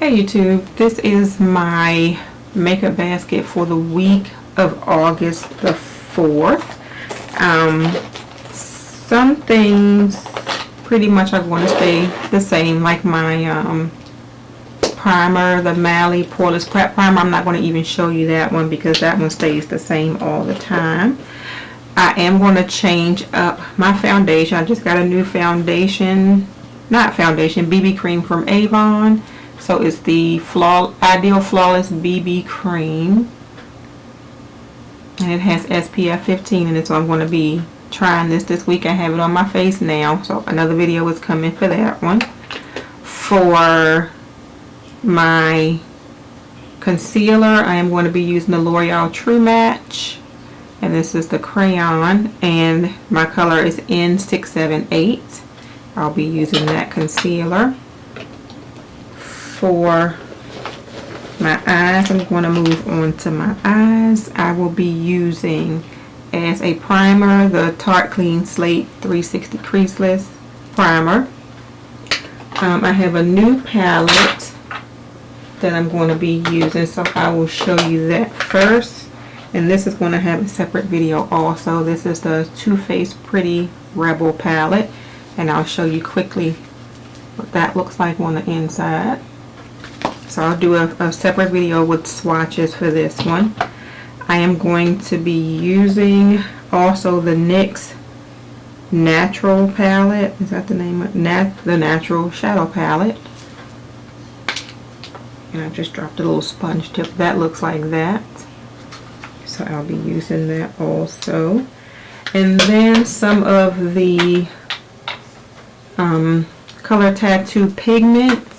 Hey YouTube, this is my makeup basket for the week of August the 4th. Some things pretty much are going to stay the same, like my primer, the Mally Poreless Prep Primer. I'm not going to even show you that one because that one stays the same all the time. I am going to change up my foundation. I just got a new foundation, BB cream from Avon. So it's the Ideal Flawless BB cream, and it has SPF 15 in it, so I'm going to be trying this week. I have it on my face now, so another video is coming for that one. For my concealer, I am going to be using the L'Oreal True Match, and this is the crayon, and my color is N678. I'll be using that concealer. For my eyes, I'm going to move on to my eyes. I will be using as a primer the Tarte Clean Slate 360 Creaseless Primer. I have a new palette that I'm going to be using, so I will show you that first. And this is going to have a separate video also. This is the Too Faced Pretty Rebel palette, and I'll show you quickly what that looks like on the inside. So I'll do a separate video with swatches for this one. I am going to be using also the NYX Natural palette. Is that the name of it? The Natural Shadow palette. And I just dropped a little sponge tip. That looks like that. So I'll be using that also. And then some of the Color Tattoo pigments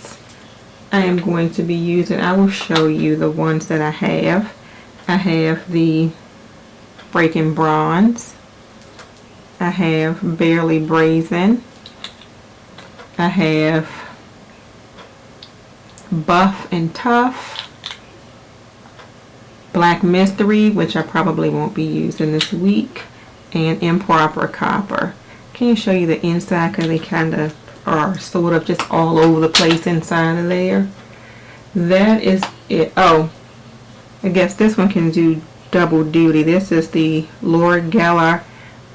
I am going to be using. I will show you the ones that I have. I have the Breaking Bronze. I have Barely Brazen. I have Buff and Tough. Black Mystery, which I probably won't be using this week. And Improper Copper. Can't show you the inside because they kind of are sort of just all over the place inside of there. That is it. Oh, I guess this one can do double duty. This is the Laura Geller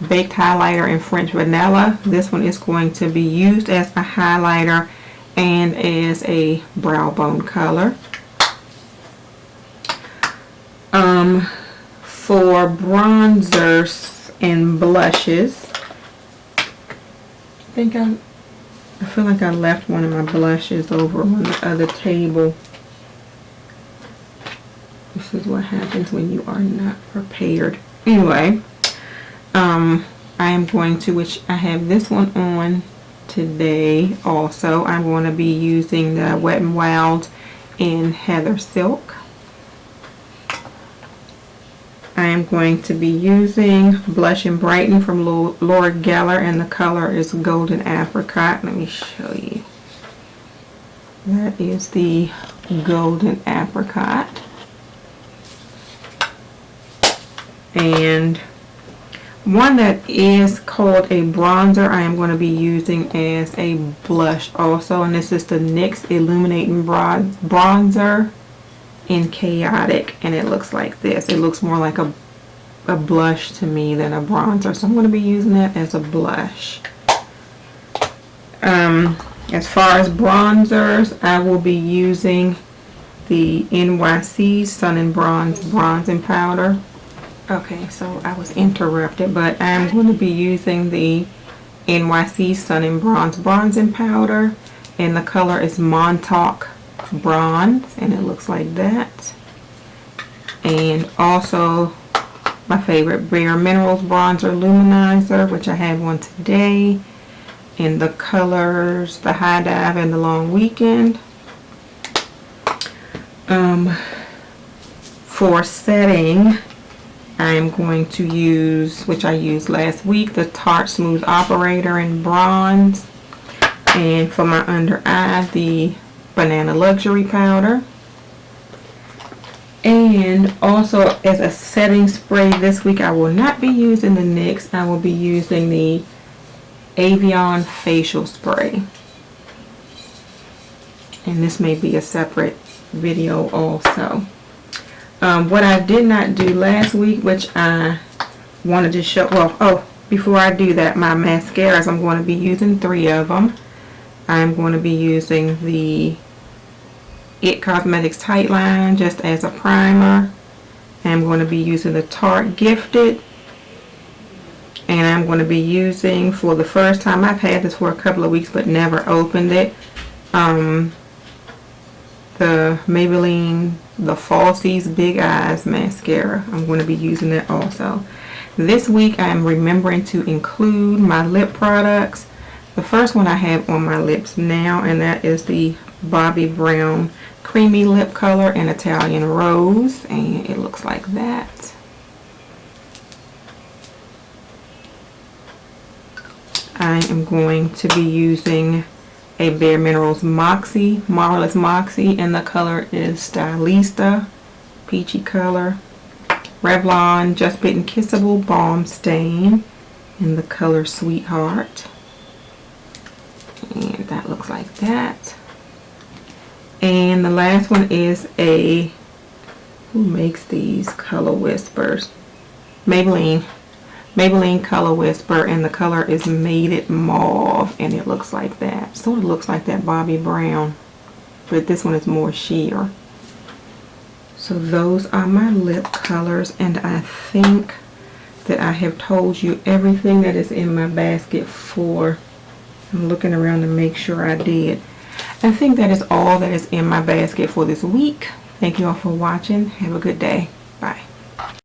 Baked Highlighter in French Vanilla. This one is going to be used as a highlighter and as a brow bone color. For bronzers and blushes, I feel like I left one of my blushes over on the other table. This is what happens when you are not prepared. Anyway, I am going to, which I have this one on today also. I'm going to be using the Wet n Wild in Heather Silk. I am going to be using Blush and Brighten from Laura Geller, and the color is Golden Apricot. Let me show you. That is the Golden Apricot. And one that is called a bronzer, I am going to be using as a blush also, and this is the NYX Illuminating Bronzer in Chaotic, and it looks like this. It looks more like a blush to me than a bronzer, so I'm going to be using that as a blush. As far as bronzers, I will be using the NYC Sun and Bronze Bronzing Powder. Okay, so I was interrupted, but I'm going to be using the NYC Sun and Bronze Bronzing Powder, and the color is Montauk Bronze, and it looks like that. And also my favorite Bare Minerals Bronzer Luminizer, which I have one today, in the colors the High Dive and the Long Weekend. For setting, I am going to use, which I used last week, the Tarte Smooth Operator in Bronze. And for my under eye, the Banana Luxury Powder. And also as a setting spray this week, I will not be using the NYX. I will be using the Avion Facial Spray. and this may be a separate video also. What I did not do last week, which I wanted to show, well, before I do that, my mascaras, I'm going to be using 3 of them. I'm going to be using the It Cosmetics Tight Line just as a primer. I'm going to be using the Tarte Gifted, and I'm going to be using, for the first time, I've had this for a couple of weeks but never opened it, the Maybelline The Falsies Big Eyes mascara. I'm going to be using that also. This week I'm remembering to include my lip products. The first one I have on my lips now, and that is the Bobbi Brown Creamy Lip Color in Italian Rose, and it looks like that. I am going to be using a Bare Minerals Marvelous Moxie, and the color is Stylista, peachy color. Revlon Just Bitten Kissable Balm Stain in the color Sweetheart, and that looks like that. And the last one is who makes these? Color Whispers, Maybelline Color Whisper, and the color is Mated Mauve, and it looks like that. Sort of looks like that Bobbi Brown, but this one is more sheer. So those are my lip colors, and I think that I have told you everything that is in my basket for, I'm looking around to make sure I did. I think that is all that is in my basket for this week. Thank you all for watching. Have a good day. Bye.